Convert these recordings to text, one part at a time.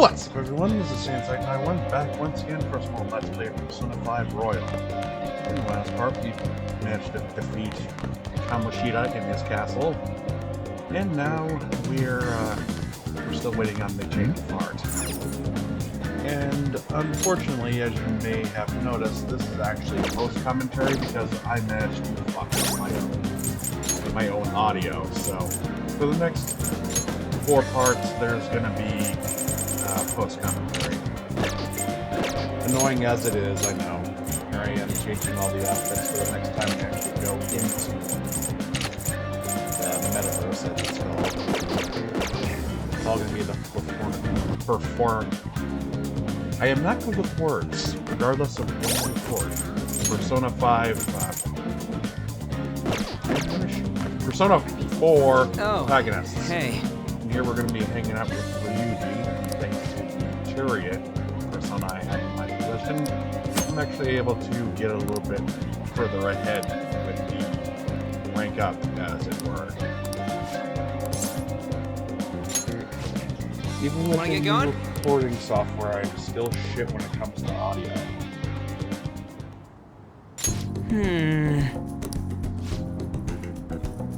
What's up, everyone? This is Saiyan, and I went back once again for a small Let's Play of Persona 5 Royal. In the last part, we managed to defeat Kamoshida in his castle, and now we're still waiting on the change of heart. And unfortunately, as you may have noticed, this is actually a post-commentary because I managed to fuck up my own audio. So for the next 4 parts, there's going to be post-commentary. Annoying as it is, I know. Here I am changing all the outfits for the next time we actually go into the metaverse, as it's called. It's all going to be the perform. I am not good with words, regardless of what I record. Persona 5, Persona 4 protagonists. Hey. And here we're going to be hanging out with Ryuji, thanks to the chariot persona I have in my possession. I'm actually able to get a little bit further ahead with the rank up, as it were. Even with the new recording software, I'm still shit when it comes to audio.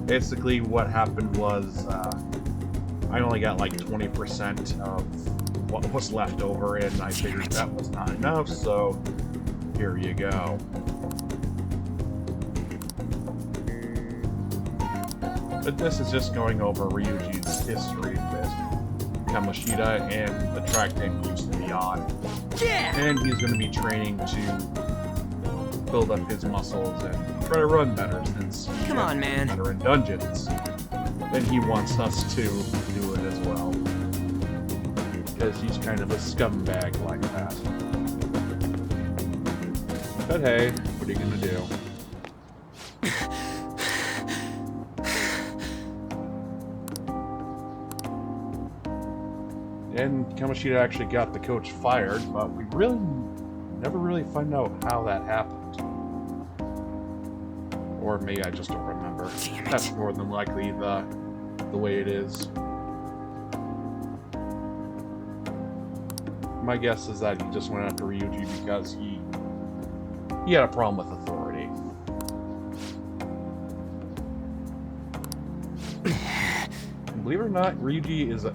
Basically, what happened was I only got like 20% of what was left over, and I figured that was not enough, so here you go. But this is just going over Ryuji's history with Kamoshida and the track that he used to be on. Yeah! And he's going to be training to build up his muscles and try to run better, since he's better in dungeons. And he wants us to do it as well, because he's kind of a scumbag like that. But hey, what are you gonna do? And Kamoshida actually got the coach fired, but we really never really find out how that happened. Or maybe I just don't remember. That's more than likely the way it is. My guess is that he just went after Ryuji because he had a problem with authority. And believe it or not, Ryuji is a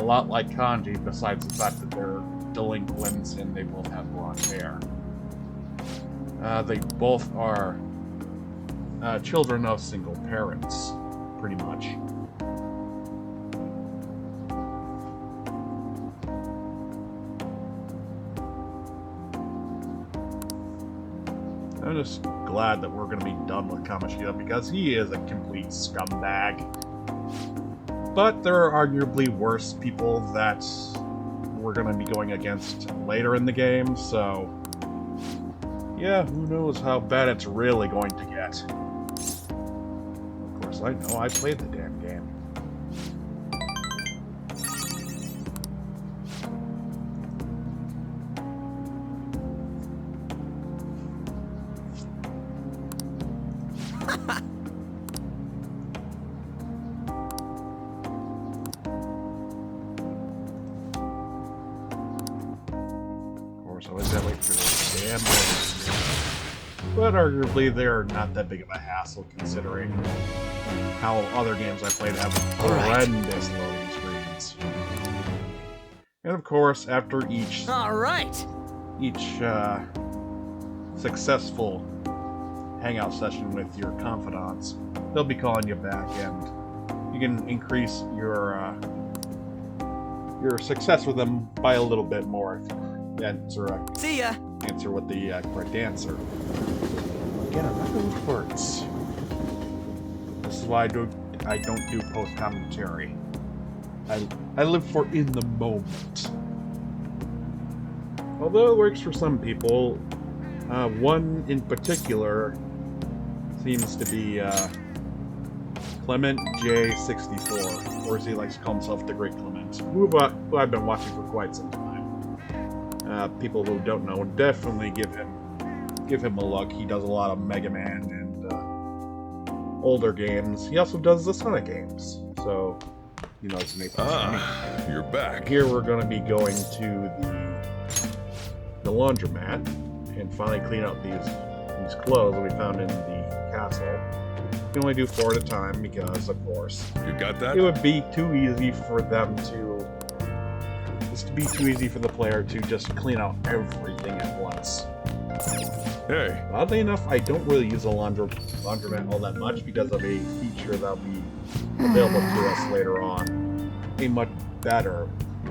lot like Kanji, besides the fact that they're delinquents and they both have blonde hair. They both are children of single parents, pretty much. I'm just glad that we're going to be done with Kamoshida, because he is a complete scumbag. But there are arguably worse people that we're going to be going against later in the game, so yeah, who knows how bad it's really going to get. Of course, I know, I played the damn game. So I gotta wait for those damn loading. But arguably, they're not that big of a hassle, considering how other games I played have horrendous loading screens. And of course, after each successful hangout session with your confidants, they'll be calling you back, and you can increase your success with them by a little bit more. See ya! Answer with the correct answer. Again, I'm not good with words. This is why I don't do post-commentary. I live for in the moment. Although it works for some people, one in particular seems to be Clement J64, or as he likes to call himself, the Great Clement, who I've been watching for quite some time. People who don't know, definitely give him a look. He does a lot of Mega Man and older games. He also does the Sonic games. So You know, it's Nathan's you're back. Here we're going to be going to the laundromat and finally clean out these clothes that we found in the castle. You can only do 4 at a time because, of course, You got that? it would be too easy for them to. It's to be too easy for the player to just clean out everything at once. Hey. Oddly enough, I don't really use a laundromat all that much because of a feature that'll be available to us later on. A much better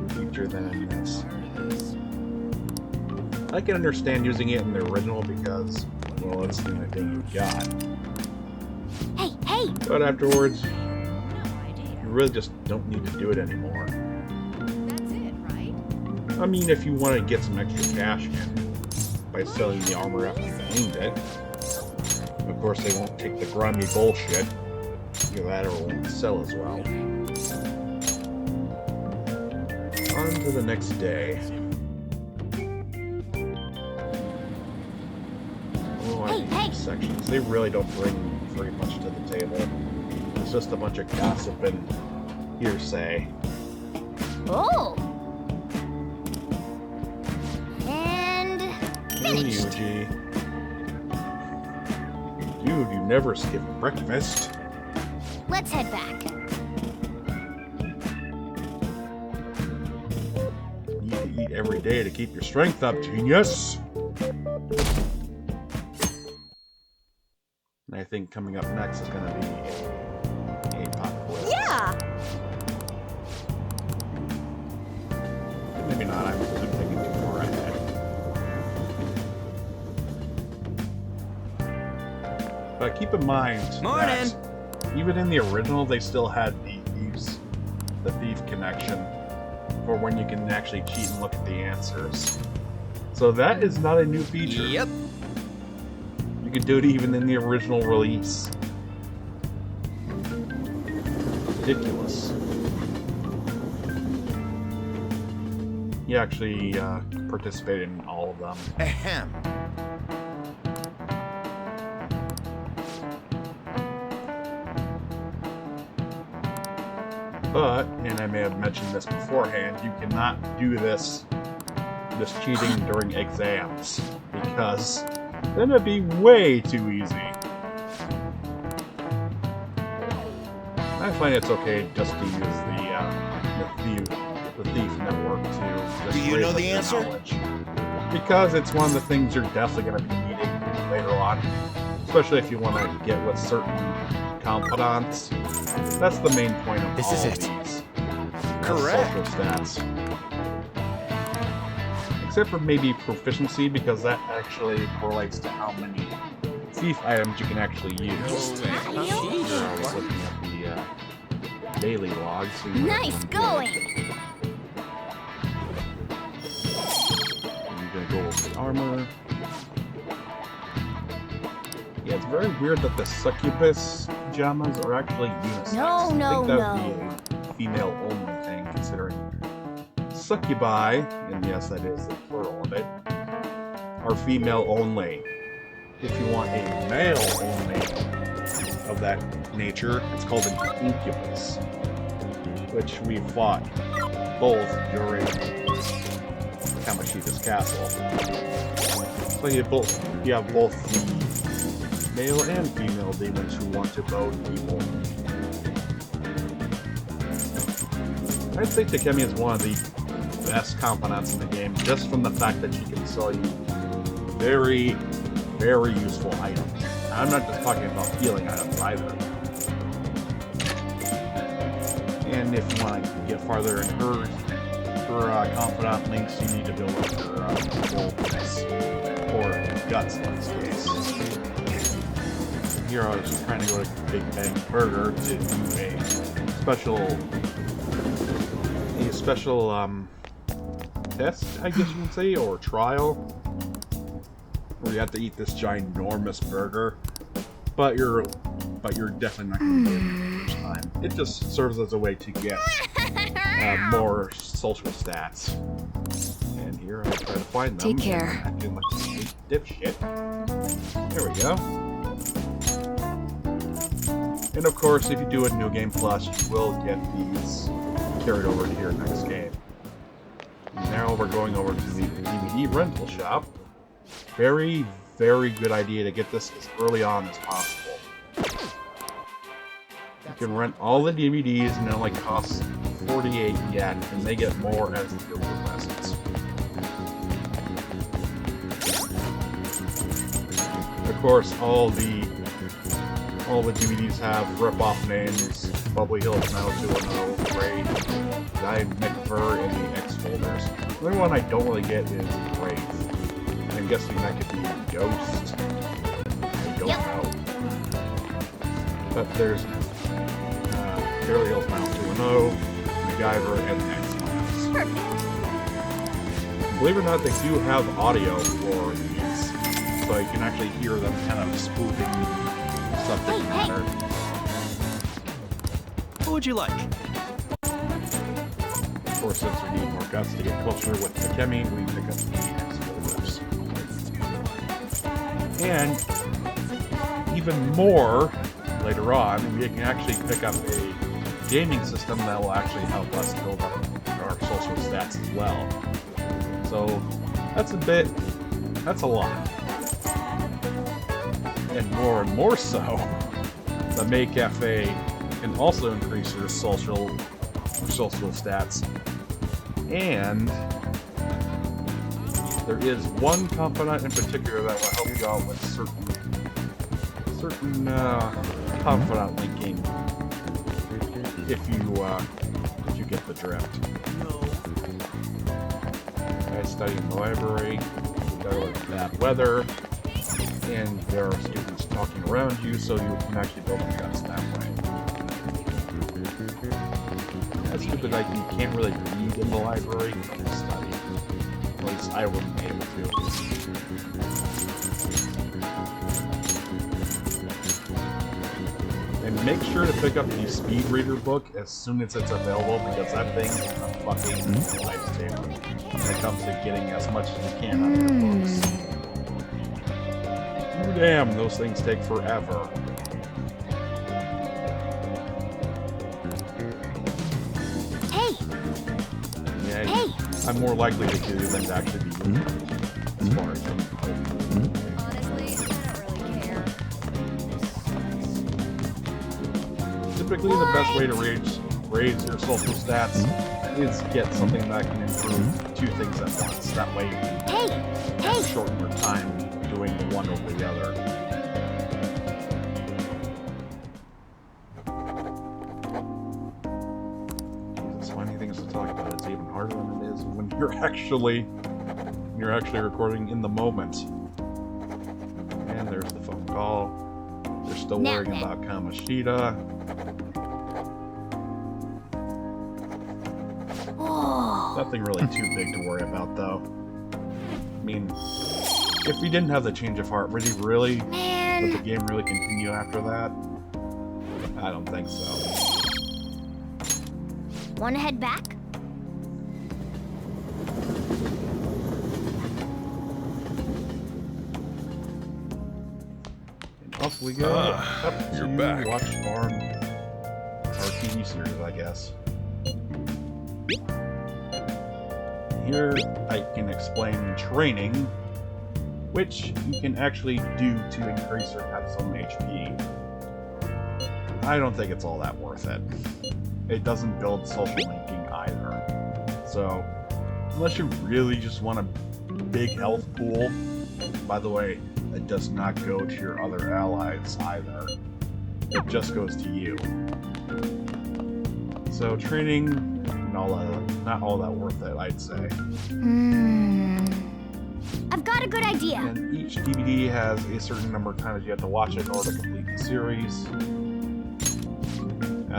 feature than in this. I can understand using it in the original because, well, it's the only thing you've got. Hey! But afterwards, you really just don't need to do it anymore. That's it, right? I mean, if you want to get some extra cash in by selling the armor after you cleaned it. Of course, they won't take the grimy bullshit. That or won't sell as well. On to the next day. Oh, I hate these sections. They really don't bring very much to the table. It's just a bunch of gossip and hearsay. Oh! And finished. Yuji. Dude, you never skip breakfast. Let's head back. You need to eat every day to keep your strength up, genius. And I think coming up next is going to be a pop quiz. Yeah! Maybe not. I'm thinking too far ahead. But keep in mind that even in the original, they still had the thief connection for when you can actually cheat and look at the answers. So that is not a new feature. Yep. You could do it even in the original release. Ridiculous. He actually participated in all of them. Ahem. But, and I may have mentioned this beforehand, you cannot do this cheating during exams, because then it'd be way too easy. I find it's okay just to use the thief network to just Do you know the your answer? knowledge. Because it's one of the things you're definitely going to be needing later on, especially if you want to get with certain confidants. That's the main point of This all is of it. these. Correct. Social stats. Except for maybe proficiency, because that actually correlates to how many thief items you can actually use. I was looking at the daily logs. So Nice going! You're gonna go over the armor. Yeah, it's very weird that the succubus pajamas are actually unisex. No, I think that would be a female-only thing, considering succubi, and yes, that is the plural of it, are female-only. If you want a male-only of that nature, it's called an incubus, which we fought both during Kamoshida's castle. So you have both the male and female demons who want to bone people. I'd say Takemi is one of the best confidants in the game, just from the fact that she can sell you very, very useful items. I'm not just talking about healing items either. And if you want to get farther in her confidant links, you need to build up her boldness, or guts in this case. Here I was trying to go to Big Bang Burger to do a special test, I guess you would say, or trial, where you have to eat this ginormous burger, but you're definitely not going to get it the first time. It just serves as a way to get more social stats. And here I try to find them. Take care. I feel like a complete dipshit. There we go. And of course, if you do a New Game Plus, you will get these carried over to your next game. Now we're going over to the DVD rental shop. Very, very good idea to get this as early on as possible. You can rent all the DVDs and it only costs 48 yen, and they get more as the year progresses. Of course, all the DVDs have rip-off names: Bubbly Hills 90210, Raid, Guy McVer, and the X folders. The only one I don't really get is Raid. I'm guessing that could be Ghost. I don't know. But there's Beverly Hills 90210, MacGyver, and X-Files. Believe it or not, they do have audio for these, so you can actually hear them kind of spoofing subject matter. What would you like? Of course, since we need more guts to get closer with the Kemi, we pick up the X-Folders. And even more later on, we can actually pick up a gaming system that will actually help us build up our social stats as well. So that's a lot. And more so, the May Cafe can also increase your social stats. And there is one confidant in particular that will help you out with certain confidant linking if you get the drift. I study in the library, there was bad weather, and there are students talking around you, so you can actually build the guts that way. That's stupid, like you can't really read in the library, you can study. At least I wouldn't be able to. And make sure to pick up the speed reader book as soon as it's available, because that thing is a fucking lifesaver when it comes to getting as much as you can out of your books. Damn, those things take forever. Hey! Yeah, Hey! I'm more likely to do than to actually be as far as Honestly, I don't really care. typically the best way to raise your social stats is get something that can improve two things at once. That way you can shorten your time doing the one over the other. Jesus, so many things to talk about. It's even harder than it is when you're actually recording in the moment. And there's the phone call. They're still worrying about Kamoshida. Nothing really too big to worry about, though. I mean, if we didn't have the change of heart, would the game really continue after that? I don't think so. Wanna head back? And off we go. Up you're to back. Watch Farm, our TV series, I guess. Here I can explain training, which you can actually do to increase your pet's own HP. I don't think it's all that worth it. It doesn't build social linking either. So, unless you really just want a big health pool, by the way, it does not go to your other allies either. It just goes to you. So training, not all that worth it, I'd say. I've got a good idea. And each DVD has a certain number of times you have to watch it in order to complete the series.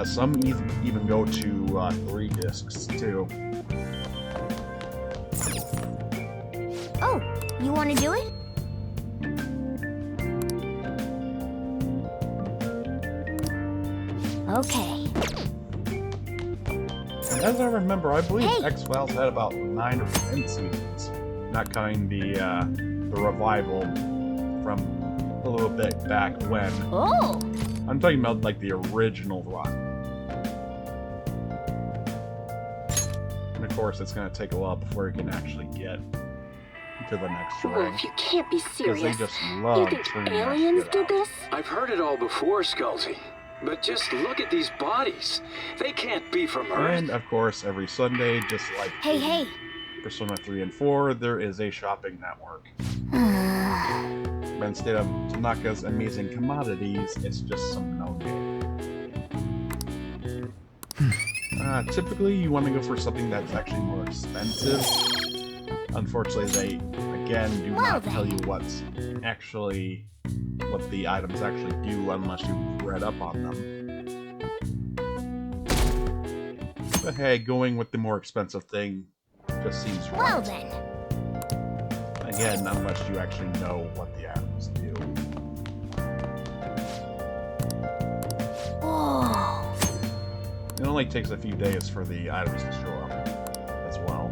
Some even go to 3 discs too. Oh, you want to do it? Okay. And as I remember, I believe X-Files had about 9 or 10 seasons, not counting the revival from a little bit back when. Oh! I'm talking about like the original run. And of course, it's going to take a while before you can actually get to the next ring. Wolf, you can't be Because serious. they just You love think turning that aliens shit did out. this? I've heard it all before, Sculty. But just look at these bodies. They can't be from Earth. And of course, every Sunday, just like Hey, in hey. Persona 3 and 4, there is a shopping network. But instead of Tanaka's amazing commodities, it's just some no-name. Typically, you want to go for something that's actually more expensive. Unfortunately, they, again, do not tell you what the items actually do unless you've read up on them. But hey, going with the more expensive thing just seems right. Well then. Again, unless you actually know what the items do. Oh. It only takes a few days for the items to show up as well.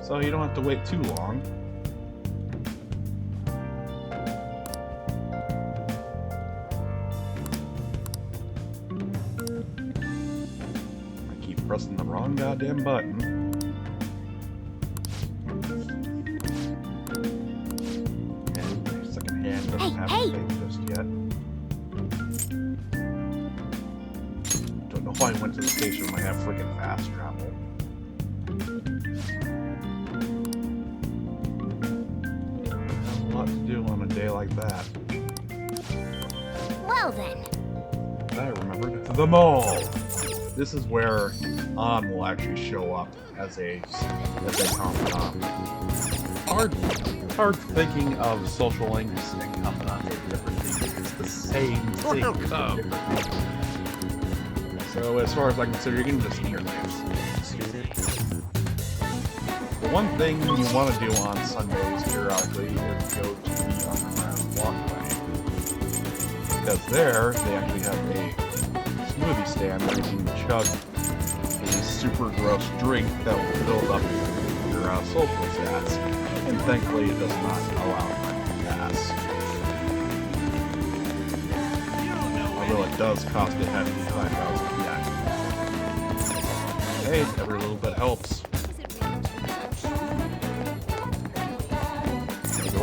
So you don't have to wait too long. I keep pressing the wrong goddamn button. And my second hand doesn't have Hey, anything just yet. Don't know why I went to the station when I have freaking fast travel. There's a lot to do on a day like that. Well then. I remembered the mall. This is where An will actually show up as a confidant. Hard thinking of social links and confidant as different things. It's the same thing. Welcome. Different things. So as far as I'm concerned, you can just interface. The one thing you want to do on Sundays periodically is go to the underground walkway. Because there, they actually have a smoothie stand where you can chug a super gross drink that will build up your social stats. And thankfully, it does not allow for gas. Although it does cost a hefty 5,000 yen. Hey, every little bit helps.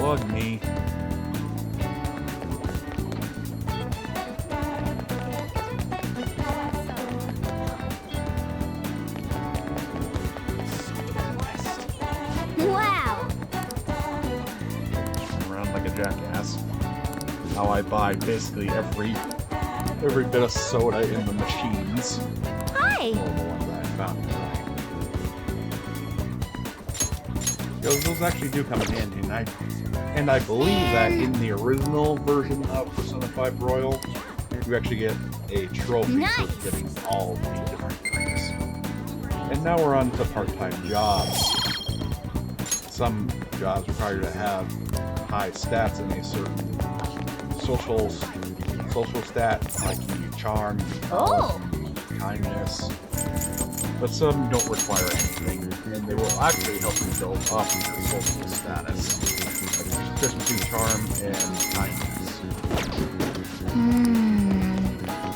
Lug me. Wow. Around like a jackass. How I buy basically every bit of soda in the machines. Hi. All the ones that I found tonight. Those actually do come in handy, and I believe that in the original version of Persona 5 Royal, you actually get a trophy for getting all the different drinks. And now we're on to part-time jobs. Some jobs require you to have high stats in a certain social stat, like your charm, kindness. But some don't require anything, and they will actually help you build up your social status. Like efficiency, charm, and kindness.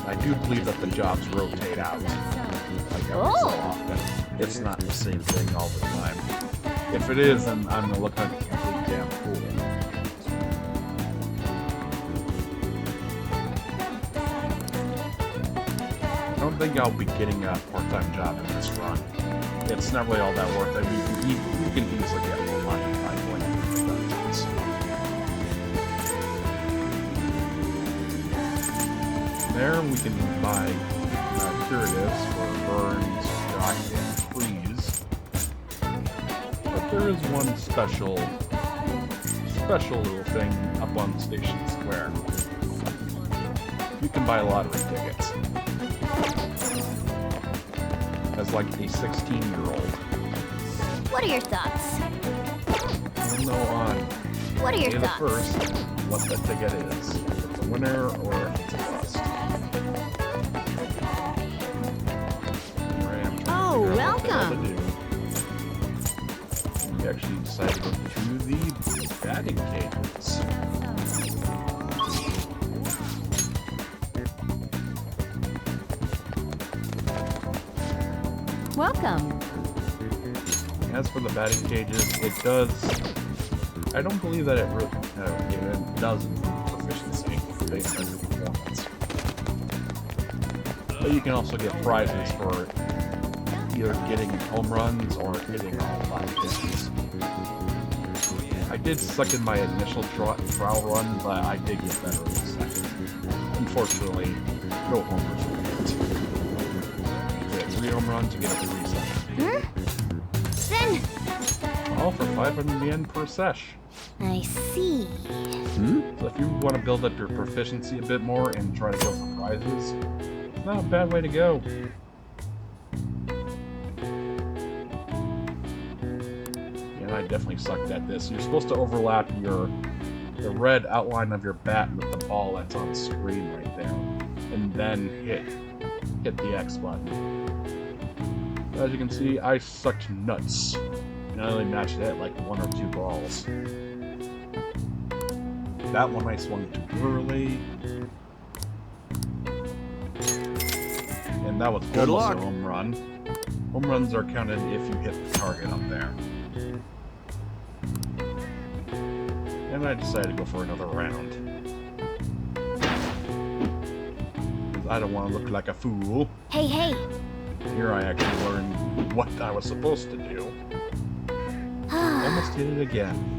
I do believe that the jobs rotate out, like every so often. It's not the same thing all the time. If it is, then I'm gonna look like a complete damn fool. I don't think I'll be getting a part-time job in this run. It's not really all that worth it. You can easily get more money by going into the dungeons. There we can buy curatives for burns, shock, and freeze. But there is one special little thing up on Station Square. You can buy lottery tickets. As like a 16-year-old. What are your thoughts? You'll know on What are your May the thoughts? 1st what the ticket is. If it's a winner or if it's a bust. Oh, welcome. We actually decided to go to the batting cages. Welcome. As for the batting cages, it does. I don't believe that it really it does improve proficiency based on your performance. But you can also get prizes for either getting home runs or hitting all 5 pitches. I did suck in my initial trial run, but I did get better in the second. Unfortunately, no homers were hit. You get 3 home runs, you get a free session. Then All for 500 yen per sesh. I see. So if you want to build up your proficiency a bit more and try to go for prizes, it's not a bad way to go. And I definitely sucked at this. You're supposed to overlap the red outline of your bat with the ball that's on screen right there, and then hit the X button. As you can see, I sucked nuts, and I only managed to hit like 1 or 2 balls. That one I swung too early, and that was Good almost luck. a home run. Home runs are counted if you hit the target up there. And I decided to go for another round. Because I don't want to look like a fool. Hey, hey. Here I actually learned what I was supposed to do. Almost hit it again.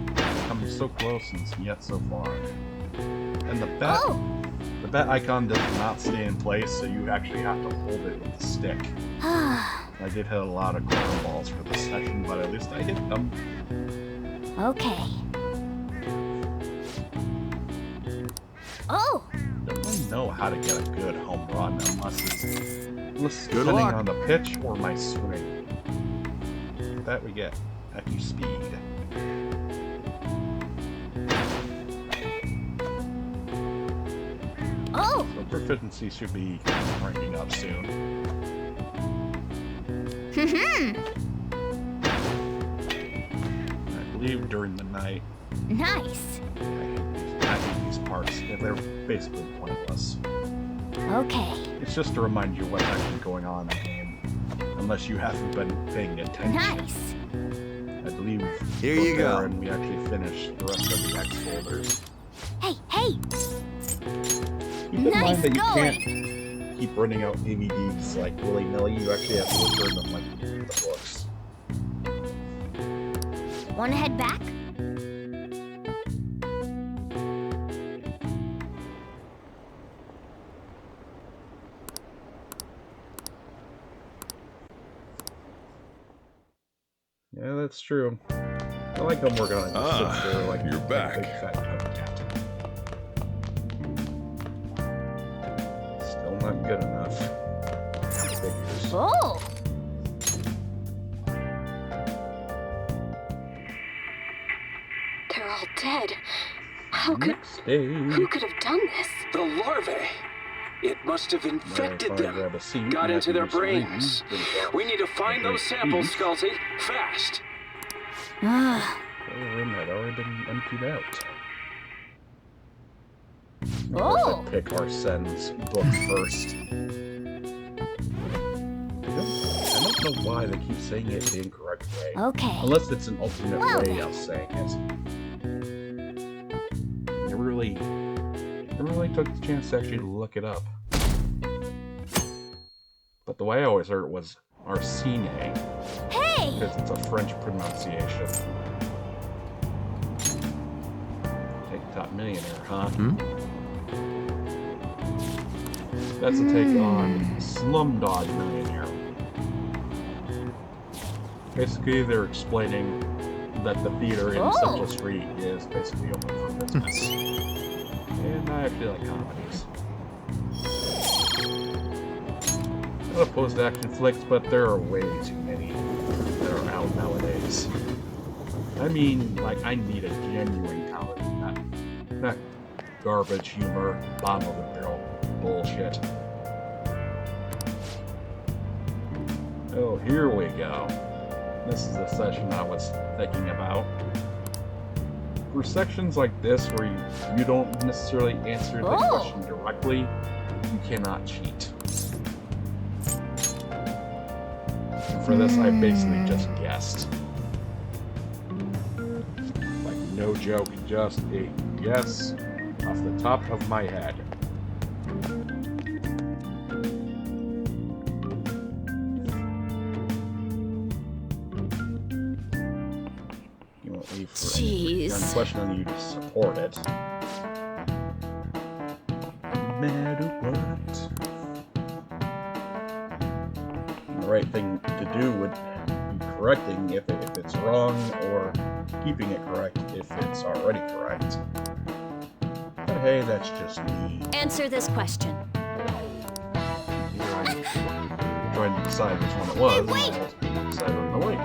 I'm so close and yet so far. And the bat icon does not stay in place, so you actually have to hold it with the stick. I did hit a lot of corner balls for this session, but at least I hit them. Okay. Oh! Don't really know how to get a good home run unless it's Good depending luck. on the pitch or my swing. That we get Ecu speed. Oh! So proficiency should be ranking up soon. I believe during the night. Nice. I hate these parts. They're basically pointless. Okay. It's just to remind you what's actually going on in the game, unless you haven't been paying attention. Nice. I believe Here you we're there go. and we actually finished the rest of the X folders. Hey, hey. Keep in Nice mind that you going. can't keep running out DVDs like willy-nilly. You actually have to return them like the books. Wanna head back? Yeah, that's true. I like them working on it. Just Ah, sit there like you're a back. Big fat tub cat. Still not good enough. Figures. Oh! They're all dead. How could... Next day. Who could have done this? The larvae. It must have infected If I them. grab a seat, Got and into I their can use brains. the We need to find those samples, Scalzi. Fast. Ah. The room had already been emptied out. Oh. Let's pick Arsene's book first. I don't know why they keep saying it the incorrect way. Okay. Unless it's an alternate Well way then. of saying it. They really took the chance to actually look it up. But the way I always heard it was Arsene, Hey! because it's a French pronunciation. Take Top Millionaire, huh? That's a take on Slumdog Millionaire. Basically, they're explaining that the theater in Oh. Central Street is basically open for business. And I actually like comedies. Not opposed to action flicks, but there are way too many that are out nowadays. I mean, like, I need a genuine comedy, not garbage humor, bottom of the barrel bullshit. Oh, here we go. This is the session I was thinking about. For sections like this where you don't necessarily answer the Oh. question directly, you cannot cheat. And for this, I basically just guessed. Like, no joke, just a guess off the top of my head. You won't leave for any Jeez. question, and you just support it. No matter what. The right thing to do would be correcting if it's wrong, or keeping it correct if it's already correct. But hey, that's just me. Answer this question. Here I'm trying to decide which one it was. Hey, wait! And I decided on the wait.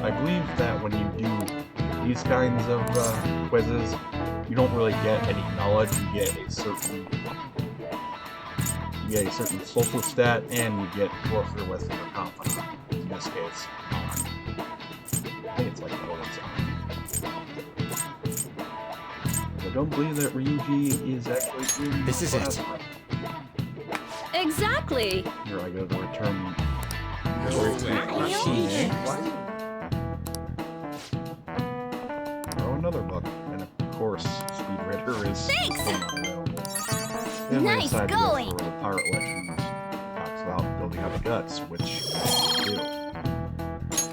I believe that when you do these kinds of quizzes, you don't really get any knowledge. You get a certain social stat, and you get closer with your confidence. In this case, I think it's like I don't believe that Ryuji is actually in This is it. class. Exactly. Here I go to return. Oh, another book, and of course, Speed Ritter is Thanks. still not available. Then Nice we decided going. to go for a pirate lick, and talks about building up guts, which we do.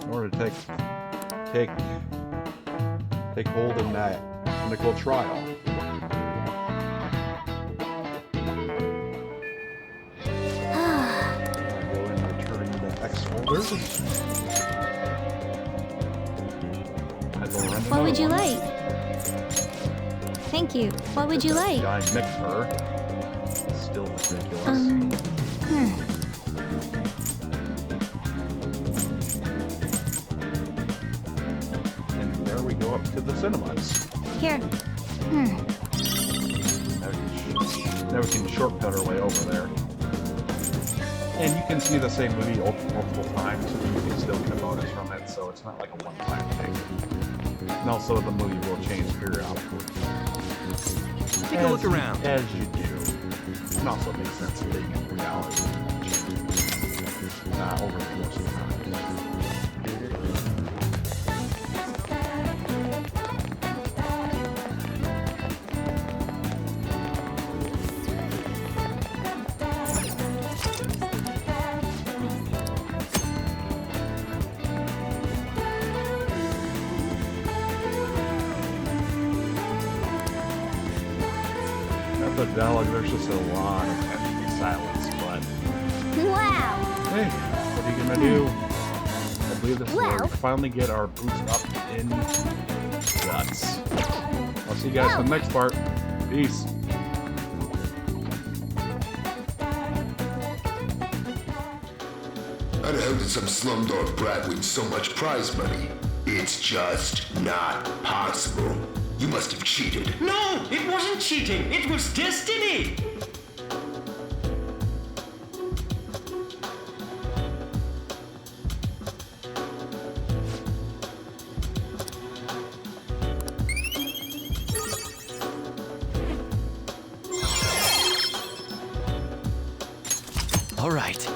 In order to take hold in that clinical trial. I go and return the X folder. What would you like? Thank you. What would you like? Guy Mixer. Still ridiculous. And there we go up to the cinemas. Here. Now we can shortcut our way over there. And you can see the same movie multiple times, so you can still get a bonus from it, so it's not like a one-time thing. And also, the movie will change periodically. Take a look around. As you do. And also it makes sense that in reality over the course of time. The dialogue, there's just a lot of empty silence, but Wow. hey, what are you gonna do? I believe this is where we Well. finally get our boost up in guts. I'll see you guys in the next part. Peace. How the hell did some slumdog brat win so much prize money? It's just not possible. You must have cheated. No, it wasn't cheating. It was destiny. All right.